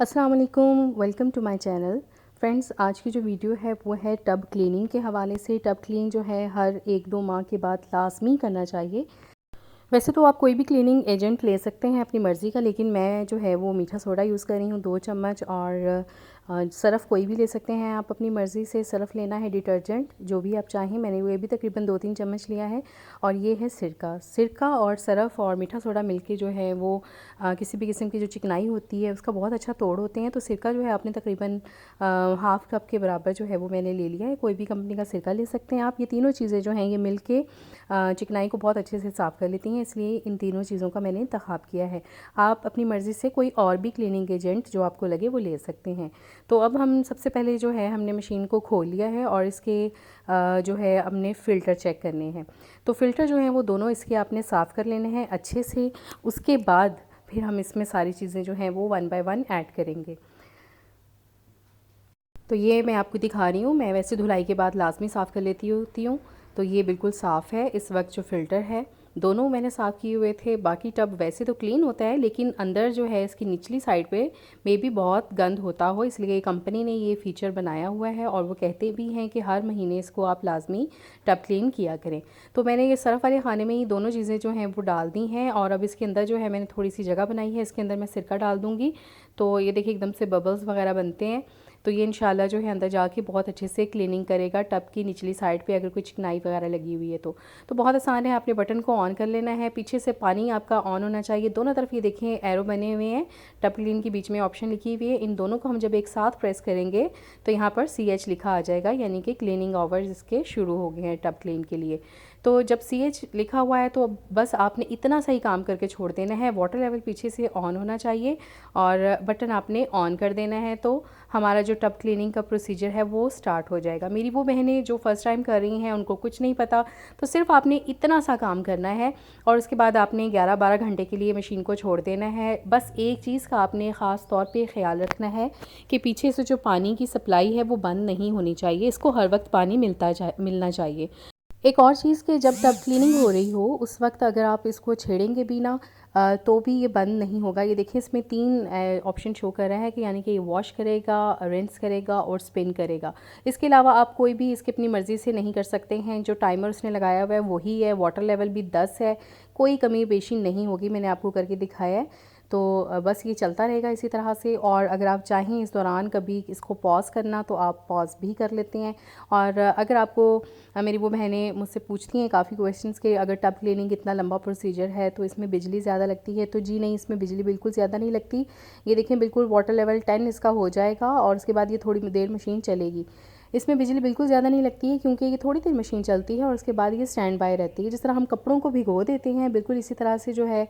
अस्सलाम वालेकुम, welcome to my channel. Friends, आज की जो वीडियो है वो है टब क्लीनिंग के हवाले से। टब क्लीनिंग जो है हर 1-2 माह के बाद लाजमी करना चाहिए। वैसे तो आप कोई भी क्लीनिंग एजेंट ले सकते हैं अपनी मर्ज़ी का, लेकिन मैं जो है वो मीठा सोडा यूज़ कर रही हूँ 2 चम्मच, और सरफ़ कोई भी ले सकते हैं आप अपनी मर्ज़ी से। सरफ़ लेना है डिटर्जेंट जो भी आप चाहें, मैंने वो भी तकरीबन 2-3 चम्मच लिया है। और ये है सिरका और सरफ़ और मीठा सोडा मिलके जो है वो किसी भी किस्म की जो चिकनाई होती है उसका बहुत अच्छा तोड़ होते हैं। तो सिरका जो है आपने तकरीबन हाफ़ कप के बराबर जो है वो मैंने ले लिया है। कोई भी कंपनी का सिरका ले सकते हैं आप। ये तीनों चीज़ें जो हैं ये मिल के चिकनाई को बहुत अच्छे से साफ़ कर लेती हैं, इसलिए इन तीनों चीज़ों का मैंने इंतखाब किया है। आप अपनी मर्ज़ी से कोई और भी क्लीनिंग एजेंट जो आपको लगे वो ले सकते हैं। तो अब हम सबसे पहले जो है हमने मशीन को खोल लिया है और इसके जो है हमने फ़िल्टर चेक करने हैं। तो फ़िल्टर जो हैं वो दोनों इसके आपने साफ़ कर लेने हैं अच्छे से। उसके बाद फिर हम इसमें सारी चीज़ें जो हैं वो 1 बाय 1 ऐड करेंगे। तो ये मैं आपको दिखा रही हूँ, मैं वैसे धुलाई के बाद लाजमी साफ़ कर लेती होती हूँ। तो ये बिल्कुल साफ़ है इस वक्त। जो फ़िल्टर है दोनों मैंने साफ़ किए हुए थे। बाकी टब वैसे तो क्लीन होता है, लेकिन अंदर जो है इसकी निचली साइड पे मे भी बहुत गंद होता हो, इसलिए कंपनी ने ये फ़ीचर बनाया हुआ है। और वो कहते भी हैं कि हर महीने इसको आप लाजमी टब क्लीन किया करें। तो मैंने ये सरफ़ वाले खाने में ही दोनों चीज़ें जो हैं वो डाल दी हैं। और अब इसके अंदर जो है मैंने थोड़ी सी जगह बनाई है, इसके अंदर मैं सिरका डाल दूँगी। तो ये देखिए एकदम से बबल्स वगैरह बनते हैं। तो ये इंशाल्लाह जो है अंदर जाके बहुत अच्छे से क्लीनिंग करेगा टब की निचली साइड पे अगर कोई चिकनाई वगैरह लगी हुई है तो बहुत आसान है। आपने बटन को ऑन कर लेना है, पीछे से पानी आपका ऑन होना चाहिए। दोनों तरफ ये देखें एरो बने हुए हैं, टब क्लीन के बीच में ऑप्शन लिखी हुई है। इन दोनों को हम जब एक साथ प्रेस करेंगे तो यहाँ पर CH लिखा आ जाएगा, यानी कि क्लीनिंग आवर्स इसके शुरू हो गए हैं टब क्लीन के लिए। तो जब CH लिखा हुआ है तो बस आपने इतना सा ही काम करके छोड़ देना है। वाटर लेवल पीछे से ऑन होना चाहिए और बटन आपने ऑन कर देना है, तो हमारा जो टब क्लीनिंग का प्रोसीजर है वो स्टार्ट हो जाएगा। मेरी वो बहनें जो फ़र्स्ट टाइम कर रही हैं उनको कुछ नहीं पता, तो सिर्फ आपने इतना सा काम करना है और उसके बाद आपने 11-12 घंटे के लिए मशीन को छोड़ देना है। बस एक चीज़ का आपने ख़ास तौर पे ख्याल रखना है कि पीछे से जो पानी की सप्लाई है वो बंद नहीं होनी चाहिए, इसको हर वक्त पानी मिलना चाहिए। एक और चीज़ कि जब टब क्लीनिंग हो रही हो उस वक्त अगर आप इसको छेड़ेंगे भी ना तो भी ये बंद नहीं होगा। ये देखिए इसमें 3 ऑप्शन शो कर रहा है कि यानी कि ये वॉश करेगा, रिंस करेगा और स्पिन करेगा। इसके अलावा आप कोई भी इसकी अपनी मर्ज़ी से नहीं कर सकते हैं। जो टाइमर उसने लगाया हुआ है वही है, वाटर लेवल भी 10 है, कोई कमी पेशी नहीं होगी, मैंने आपको करके दिखाया है। तो बस ये चलता रहेगा इसी तरह से। और अगर आप चाहें इस दौरान कभी इसको पॉज़ करना तो आप पॉज़ भी कर लेते हैं। और अगर आपको मेरी वो बहनें मुझसे पूछती हैं काफ़ी क्वेश्चंस कि अगर टब क्लीनिंग इतना लंबा प्रोसीजर है तो इसमें बिजली ज़्यादा लगती है, तो जी नहीं, इसमें बिजली बिल्कुल ज़्यादा नहीं लगती। ये देखें बिल्कुल वाटर लेवल 10 इसका हो जाएगा और उसके बाद ये थोड़ी देर मशीन चलेगी। इसमें बिजली बिल्कुल ज़्यादा नहीं लगती है क्योंकि ये थोड़ी देर मशीन चलती है और उसके बाद ये स्टैंड बाय रहती है। जिस तरह हम कपड़ों को भिगो देते हैं बिल्कुल इसी तरह से जो है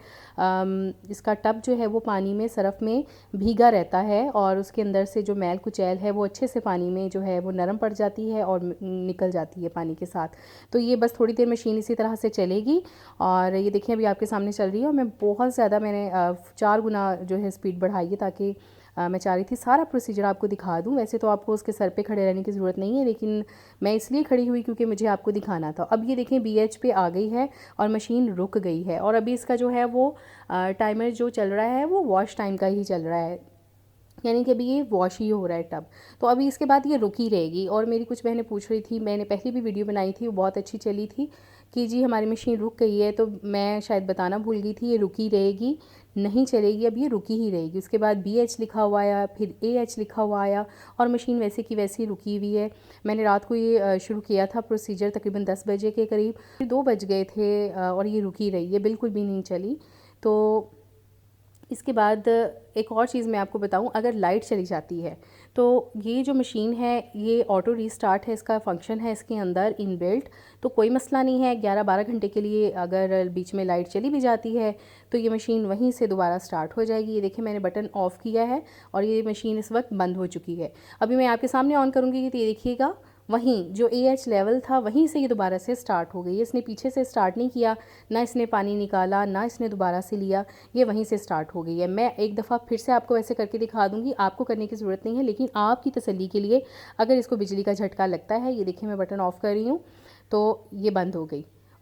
इसका टब जो है वो पानी में सरफ़ में भीगा रहता है और उसके अंदर से जो मैल कुचैल है वो अच्छे से पानी में जो है वो नरम पड़ जाती है और निकल जाती है पानी के साथ। तो ये बस थोड़ी देर मशीन इसी तरह से चलेगी और ये देखिए अभी आपके सामने चल रही है। और मैं बहुत ज़्यादा मैंने 4 गुना जो है स्पीड बढ़ाई है ताकि मैं चाह रही थी सारा प्रोसीजर आपको दिखा दूँ। वैसे तो आपको उसके सर पे खड़े रहने की ज़रूरत नहीं है, लेकिन मैं इसलिए खड़ी हुई क्योंकि मुझे आपको दिखाना था। अब ये देखें BH पे आ गई है और मशीन रुक गई है और अभी इसका जो है वो टाइमर जो चल रहा है वो वॉश टाइम का ही चल रहा है, यानी कि अभी ये वॉश ही हो रहा है टब। तो अभी इसके बाद ये रुकी रहेगी। और मेरी कुछ बहनें पूछ रही थी, मैंने पहले भी वीडियो बनाई थी वो बहुत अच्छी चली थी कि जी हमारी मशीन रुक गई है, तो मैं शायद बताना भूल गई थी, ये रुकी रहेगी, नहीं चलेगी, अब ये रुकी ही रहेगी। उसके बाद BH लिखा हुआ आया, फिर AH लिखा हुआ आया और मशीन वैसे की वैसी रुकी हुई है। मैंने रात को ये शुरू किया था प्रोसीजर तकरीबन 10 बजे के करीब, फिर 2 बज गए थे और ये रुकी रही है, बिल्कुल भी नहीं चली। तो इसके बाद एक और चीज़ मैं आपको बताऊं, अगर लाइट चली जाती है तो ये जो मशीन है ये ऑटो रीस्टार्ट है, इसका फंक्शन है इसके अंदर इनबिल्ट, तो कोई मसला नहीं है। 11-12 घंटे के लिए अगर बीच में लाइट चली भी जाती है तो ये मशीन वहीं से दोबारा स्टार्ट हो जाएगी। ये देखिए मैंने बटन ऑफ़ किया है और ये मशीन इस वक्त बंद हो चुकी है। अभी मैं आपके सामने ऑन करूँगी तो ये देखिएगा वहीं जो AH लेवल था वहीं से ये दोबारा से स्टार्ट हो गई है। इसने पीछे से स्टार्ट नहीं किया, ना इसने पानी निकाला, ना इसने दोबारा से लिया, ये वहीं से स्टार्ट हो गई है। मैं एक दफ़ा फिर से आपको वैसे करके दिखा दूँगी, आपको करने की ज़रूरत नहीं है, लेकिन आपकी तसल्ली के लिए अगर इसको बिजली का झटका लगता है, ये देखिए मैं बटन ऑफ़ कर रही हूँ तो ये बंद हो गई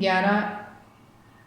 11